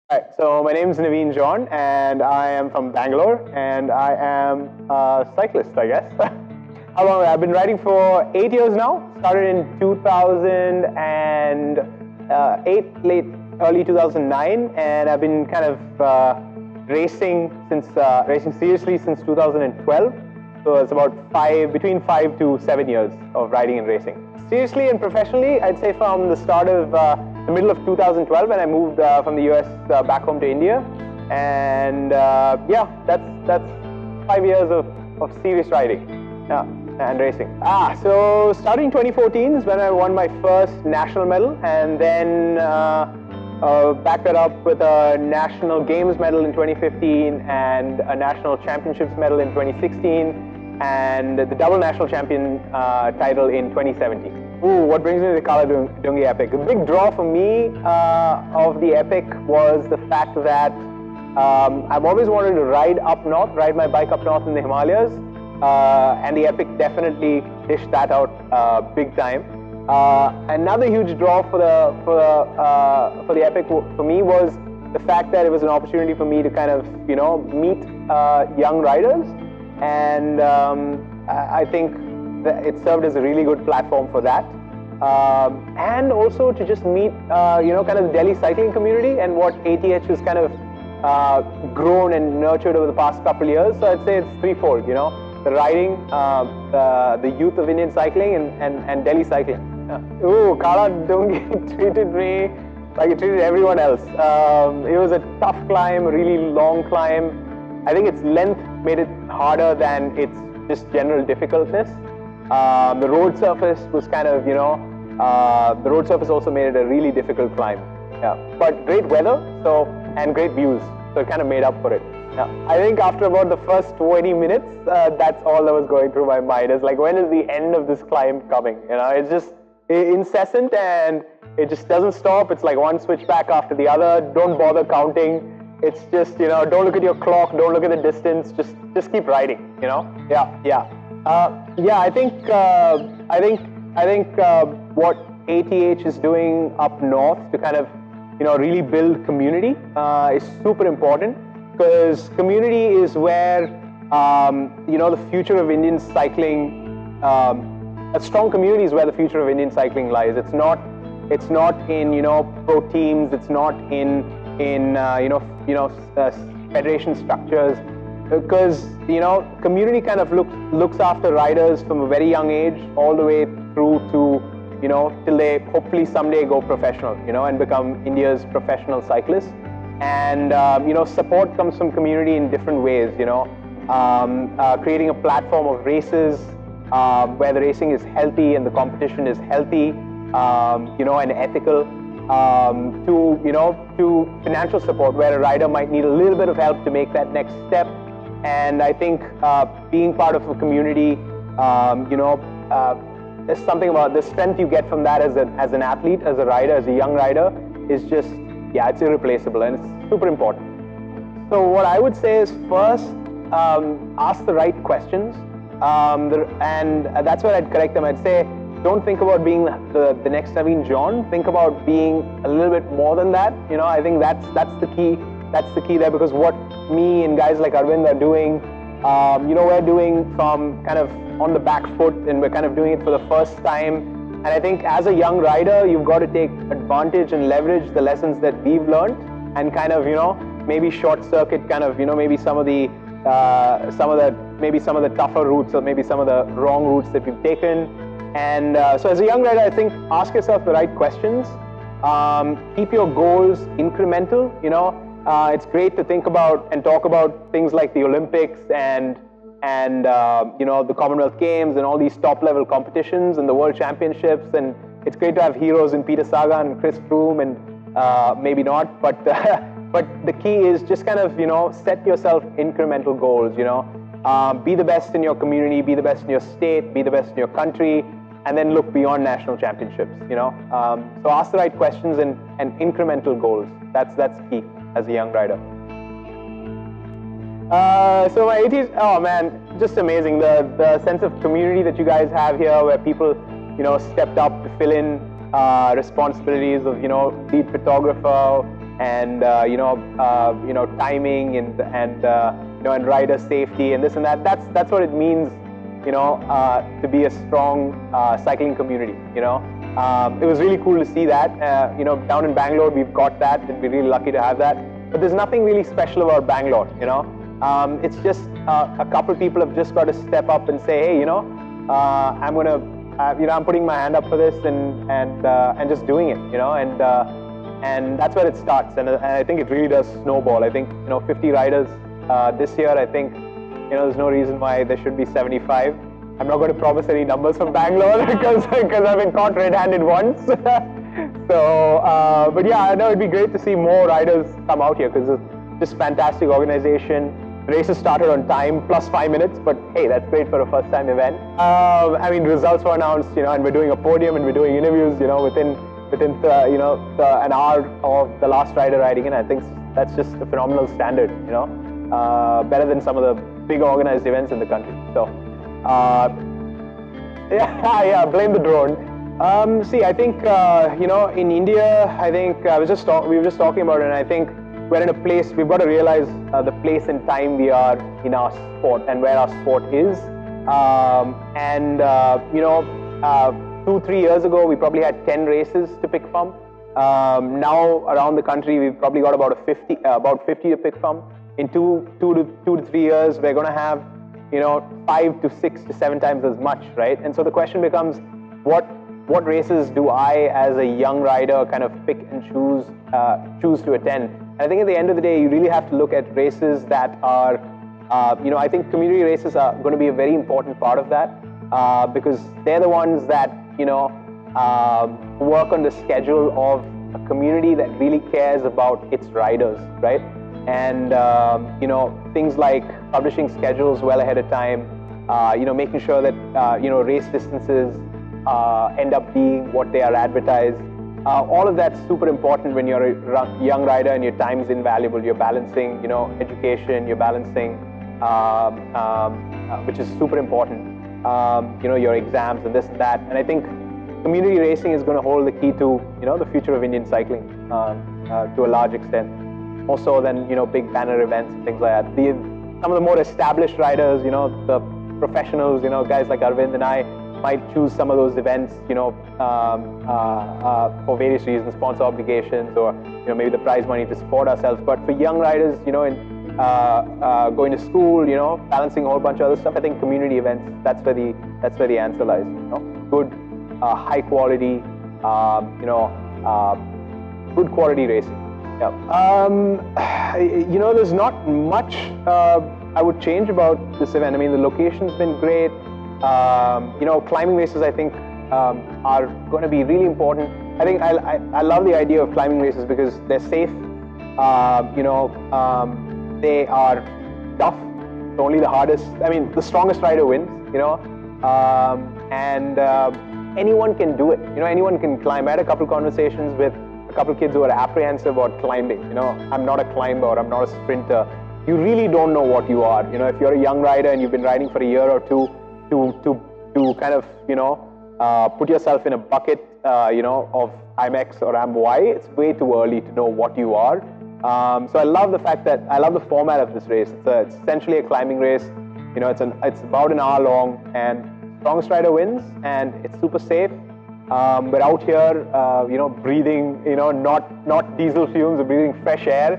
Hi, so my name is Naveen John, and I am from Bangalore, and I am a cyclist, I guess. How long? I've been riding for 8 years now. Started in 2008, early 2009, and I've been kind of racing seriously since 2012. So it's about between 5 to 7 years of riding and racing. Seriously and professionally, I'd say from the start of the middle of 2012 when I moved from the US back home to India, and yeah, that's 5 years of serious riding, yeah, and racing. So starting 2014 is when I won my first national medal, and then backed that up with a national games medal in 2015 and a national championships medal in 2016 and the double national champion title in 2017. What brings me to the Kala-Dungi Epic? The big draw for me of the Epic was the fact that I've always wanted to ride my bike up north in the Himalayas, and the Epic definitely dished that out big time. Another huge draw for the Epic for me was the fact that it was an opportunity for me to kind of meet young riders, and I think that it served as a really good platform for that, and also to just meet kind of the Delhi cycling community and what ATH has kind of grown and nurtured over the past couple of years. So I'd say it's threefold, the riding, the youth of Indian cycling, and Delhi cycling. Kala-Dungi treated me like it treated everyone else. It was a tough climb, a really long climb. I think its length made it harder than its just general difficultness. The road surface was kind of, the road surface also made it a really difficult climb. Yeah, but great weather, and great views, so it kind of made up for it. Yeah, I think after about the first 20 minutes, that's all that was going through my mind. It's like, when is the end of this climb coming? It's just incessant and it just doesn't stop. It's like one switchback after the other. Don't bother counting. It's just, don't look at your clock, don't look at the distance, just keep riding, Yeah. I think what ATH is doing up north to kind of, really build community is super important, because community is where, the future of Indian cycling, a strong community is where the future of Indian cycling lies. It's not in, pro teams, it's not in federation structures, because community kind of looks after riders from a very young age all the way through to till they hopefully someday go professional, and become India's professional cyclists. And support comes from community in different ways, creating a platform of races where the racing is healthy and the competition is healthy, and ethical. To financial support, where a rider might need a little bit of help to make that next step. And I think being part of a community, there's something about the strength you get from that as an athlete, as a rider, as a young rider, is just, it's irreplaceable, and it's super important. So what I would say is, first, ask the right questions, and that's where I'd correct them. I'd say, don't think about being the next Naveen John. Think about being a little bit more than that. I think that's the key. That's the key there, because what me and guys like Arvind are doing, we're doing from kind of on the back foot, and we're kind of doing it for the first time. And I think as a young rider, you've got to take advantage and leverage the lessons that we've learned, and kind of maybe short circuit kind of maybe some of the tougher routes, or maybe some of the wrong routes that we've taken. And so as a young rider, I think ask yourself the right questions. Keep your goals incremental. It's great to think about and talk about things like the Olympics and the Commonwealth Games and all these top-level competitions and the World Championships. And it's great to have heroes in Peter Sagan and Chris Froome, and maybe not. But but the key is just kind of set yourself incremental goals. Be the best in your community, be the best in your state, be the best in your country, and then look beyond national championships. So ask the right questions and incremental goals. That's key as a young rider. So my ATH, oh man, just amazing. The sense of community that you guys have here, where people, stepped up to fill in responsibilities of, lead photographer, and timing and rider safety and this and that. That's what it means, to be a strong cycling community. It was really cool to see that. Down in Bangalore, we've got that, and we're really lucky to have that. But there's nothing really special about Bangalore. It's just a couple of people have just got to step up and say, hey, I'm putting my hand up for this and just doing it. And that's where it starts. And I think it really does snowball. I think 50 riders this year. I think there's no reason why there should be 75. I'm not going to promise any numbers from Bangalore because I've been caught red-handed once. So, but yeah, I know it'd be great to see more riders come out here because it's just fantastic organization. Races started on time, plus 5 minutes, but hey, that's great for a first-time event. Results were announced, and we're doing a podium and we're doing interviews, within an hour of the last rider riding in. I think that's just a phenomenal standard, better than some of the big organized events in the country. So, blame the drone. See, I think in India, I think we were just talking about it, and I think we're in a place, we've got to realize the place and time we are in our sport and where our sport is. 2-3 years ago, we probably had 10 races to pick from. Now around the country, we've probably got about 50 to pick from. In two to 3 years, we're going to have 5 to 6 to 7 times as much, right? And so the question becomes, what races do I, as a young rider, kind of pick and choose to attend? And I think at the end of the day, you really have to look at races that are, I think community races are going to be a very important part of that, because they're the ones that, work on the schedule of a community that really cares about its riders, right? And, things like publishing schedules well ahead of time, making sure that, race distances end up being what they are advertised. All of that's super important when you're a young rider and your time is invaluable. You're balancing, education, you're balancing, which is super important, your exams and this and that. And I think community racing is going to hold the key to, the future of Indian cycling to a large extent. More so than, big banner events and things like that. Some of the more established riders, the professionals, guys like Arvind and I, might choose some of those events, for various reasons, sponsor obligations, or maybe the prize money to support ourselves. But for young riders, going to school, balancing a whole bunch of other stuff, I think community events, that's where the answer lies. Good, high quality, good quality racing. Yeah. There's not much I would change about this event. I mean, the location's been great. Climbing races, I think, are going to be really important. I think I love the idea of climbing races because they're safe. They are tough. It's only the hardest. I mean, the strongest rider wins. Anyone can do it. Anyone can climb. I had a couple conversations with a couple kids who are apprehensive about climbing. I'm not a climber, or I'm not a sprinter. You really don't know what you are. If you're a young rider and you've been riding for a year or two, to kind of put yourself in a bucket of IMEX or AMY, it's way too early to know what you are. So I love the fact that I love the format of this race. It's essentially a climbing race. It's about an hour long, and strongest rider wins, and it's super safe. We're out here, breathing, not diesel fumes, we're breathing fresh air.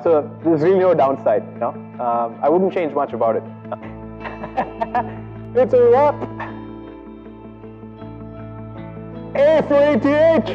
So there's really no downside. I wouldn't change much about it. It's a wrap. A for ATH.